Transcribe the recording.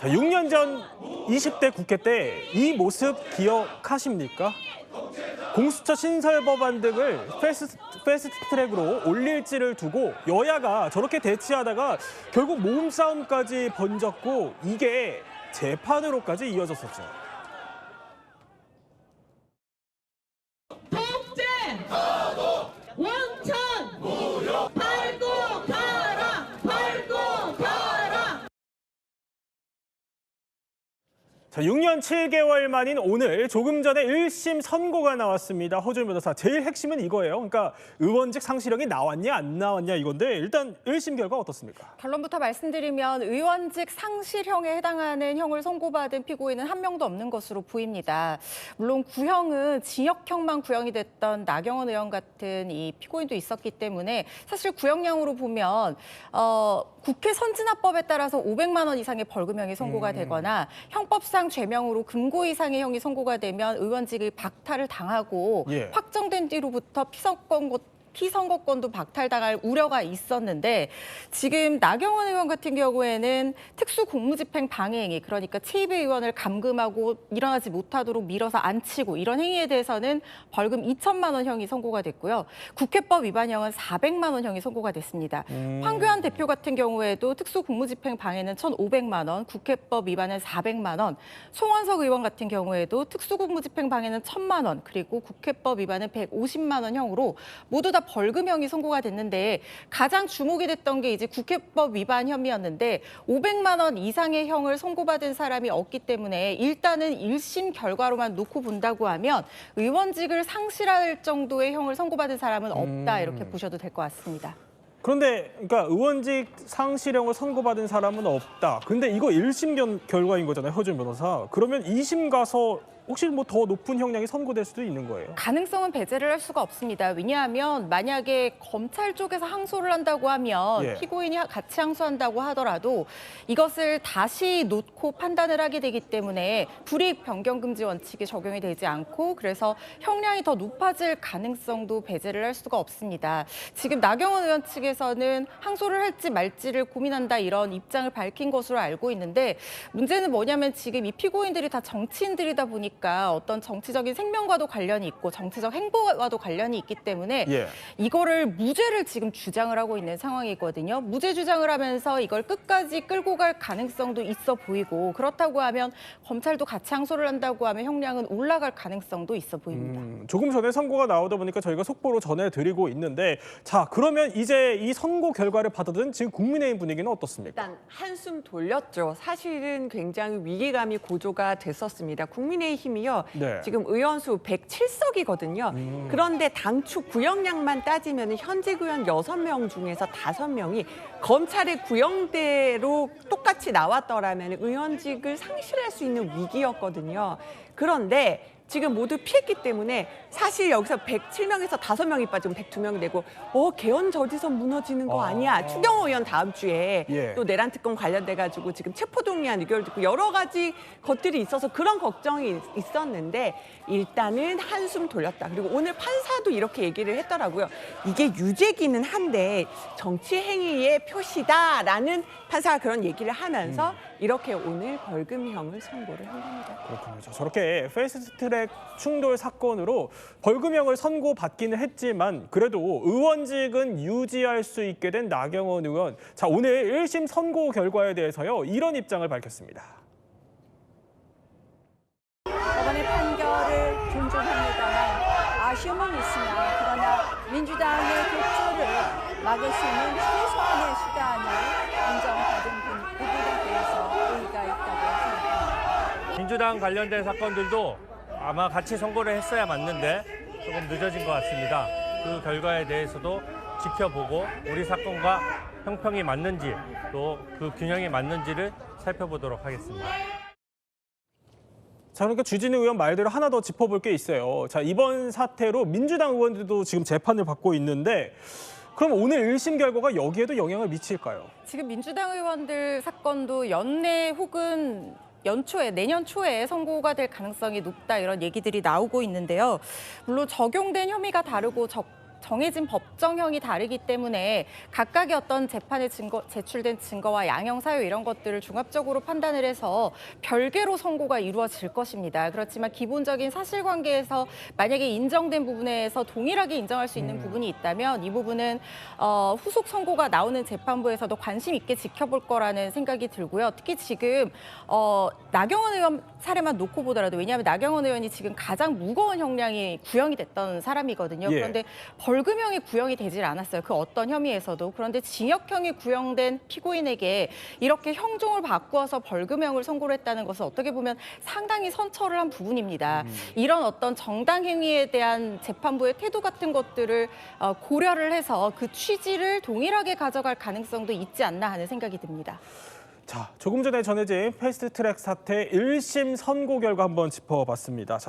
자, 6년 전 20대 국회 때 이 모습 기억하십니까? 공수처 신설 법안 등을 패스트 트랙으로 올릴지를 두고 여야가 저렇게 대치하다가 결국 몸싸움까지 번졌고 이게 재판으로까지 이어졌었죠. 독재! 원천! 무효! 밟고 가라! 밟고 가라! 자, 6년 7개월 만인 오늘 조금 전에 1심 선고가 나왔습니다. 허준 변호사, 제일 핵심은 이거예요. 그러니까 의원직 상실형이 나왔냐 안 나왔냐 이건데 일단 1심 결과 어떻습니까? 결론부터 말씀드리면 의원직 상실형에 해당하는 형을 선고받은 피고인은 한 명도 없는 것으로 보입니다. 물론 구형은 징역형만 구형이 됐던 나경원 의원 같은 이 피고인도 있었기 때문에 사실 구형량으로 보면 국회 선진화법에 따라서 500만 원 이상의 벌금형이 선고가 되거나 형법상 죄명으로 금고 이상의 형이 선고가 되면 의원직을 박탈을 당하고 확정된 뒤로부터 피선거권도 박탈당할 우려가 있었는데 지금 나경원 의원 같은 경우에는 특수공무집행 방해행위, 그러니까 최입의 의원을 감금하고 일어나지 못하도록 밀어서 앉히고 이런 행위에 대해서는 벌금 2천만 원 형이 선고가 됐고요. 국회법 위반형은 400만 원 형이 선고가 됐습니다. 황교안 대표 같은 경우에도 특수공무집행 방해는 1,500만 원, 국회법 위반은 400만 원, 송원석 의원 같은 경우에도 특수공무집행 방해는 1,000만 원, 그리고 국회법 위반은 150만 원 형으로 모두 다 벌금형이 선고가 됐는데 가장 주목이 됐던 게 이제 국회법 위반 혐의였는데 500만 원 이상의 형을 선고받은 사람이 없기 때문에 일단은 1심 결과로만 놓고 본다고 하면 의원직을 상실할 정도의 형을 선고받은 사람은 없다 이렇게 보셔도 될 것 같습니다. 그런데 그러니까 의원직 상실형을 선고받은 사람은 없다. 근데 이거 1심 결과인 거잖아요, 허준 변호사. 그러면 2심 가서 혹시 뭐 더 높은 형량이 선고될 수도 있는 거예요? 가능성은 배제를 할 수가 없습니다. 왜냐하면 만약에 검찰 쪽에서 항소를 한다고 하면 피고인이 같이 항소한다고 하더라도 이것을 다시 놓고 판단을 하게 되기 때문에 불이익 변경 금지 원칙이 적용이 되지 않고 그래서 형량이 더 높아질 가능성도 배제를 할 수가 없습니다. 지금 나경원 의원 측에서는 항소를 할지 말지를 고민한다 이런 입장을 밝힌 것으로 알고 있는데 문제는 뭐냐면 지금 이 피고인들이 다 정치인들이다 보니까 어떤 정치적인 생명과도 관련이 있고 정치적 행보와도 관련이 있기 때문에 이거를 무죄를 지금 주장을 하고 있는 상황이거든요. 무죄 주장을 하면서 이걸 끝까지 끌고 갈 가능성도 있어 보이고 그렇다고 하면 검찰도 같이 항소를 한다고 하면 형량은 올라갈 가능성도 있어 보입니다. 조금 전에 선고가 나오다 보니까 저희가 속보로 전해드리고 있는데 자, 그러면 이제 이 선고 결과를 받아든 지금 국민의힘 분위기는 어떻습니까? 일단 한숨 돌렸죠. 사실은 굉장히 위기감이 고조가 됐었습니다. 국민의힘이요. 지금 의원수 107석이거든요. 그런데 당초 구형량만 따지면 현직 의원 6명 중에서 5명이 검찰의 구형대로 똑같이 나왔더라면 의원직을 상실할 수 있는 위기였거든요. 그런데 지금 모두 피했기 때문에 사실 여기서 107명에서 5명이 빠지면 102명이 되고 개헌 저지선 무너지는 거 아니야. 추경호 의원 다음 주에 또 내란 특검 관련돼가지고 지금 체포동의안 의결도 있고 여러 가지 것들이 있어서 그런 걱정이 있었는데 일단은 한숨 돌렸다. 그리고 오늘 판사도 이렇게 얘기를 했더라고요. 이게 유죄기는 한데 정치 행위의 표시다라는 판사가 그런 얘기를 하면서 이렇게 오늘 벌금형을 선고를 한 겁니다. 그렇군요. 저렇게 패스트트랙 충돌 사건으로 벌금형을 선고받기는 했지만 그래도 의원직은 유지할 수 있게 된 나경원 의원. 자, 오늘 1심 선고 결과에 대해서요. 이런 입장을 밝혔습니다. 법원의 판결을 존중합니다만 아쉬움은 있으나 그러나 민주당의 독주를 막을 수 있는 최소한의 수단을 인정받은 부분에 대해서 의의가 있다고 생각합니다. 민주당 관련된 사건들도 아마 같이 선고를 했어야 맞는데 조금 늦어진 것 같습니다. 그 결과에 대해서도 지켜보고 우리 사건과 형평이 맞는지 또 그 균형이 맞는지를 살펴보도록 하겠습니다. 자, 그러니까 주진우 의원 말대로 하나 더 짚어볼 게 있어요. 자, 이번 사태로 민주당 의원들도 지금 재판을 받고 있는데 그럼 오늘 1심 결과가 여기에도 영향을 미칠까요? 지금 민주당 의원들 사건도 연내 혹은 연초에 내년 초에 선고가 될 가능성이 높다 이런 얘기들이 나오고 있는데요. 물론 적용된 혐의가 다르고 정해진 법정형이 다르기 때문에 각각의 어떤 재판에 제출된 증거와 양형 사유 이런 것들을 종합적으로 판단을 해서 별개로 선고가 이루어질 것입니다. 그렇지만 기본적인 사실관계에서 만약에 인정된 부분에서 동일하게 인정할 수 있는 부분이 있다면 이 부분은 후속 선고가 나오는 재판부에서도 관심 있게 지켜볼 거라는 생각이 들고요. 특히 지금 나경원 의원 사례만 놓고 보더라도 왜냐하면 나경원 의원이 지금 가장 무거운 형량이 구형이 됐던 사람이거든요. 예. 그런데 벌금형이 구형이 되질 않았어요. 그 어떤 혐의에서도. 그런데 징역형이 구형된 피고인에게 이렇게 형종을 바꾸어서 벌금형을 선고를 했다는 것은 어떻게 보면 상당히 선처를 한 부분입니다. 이런 어떤 정당 행위에 대한 재판부의 태도 같은 것들을 고려를 해서 그 취지를 동일하게 가져갈 가능성도 있지 않나 하는 생각이 듭니다. 자, 조금 전에 전해진 패스트트랙 사태 1심 선고 결과 한번 짚어봤습니다. 자,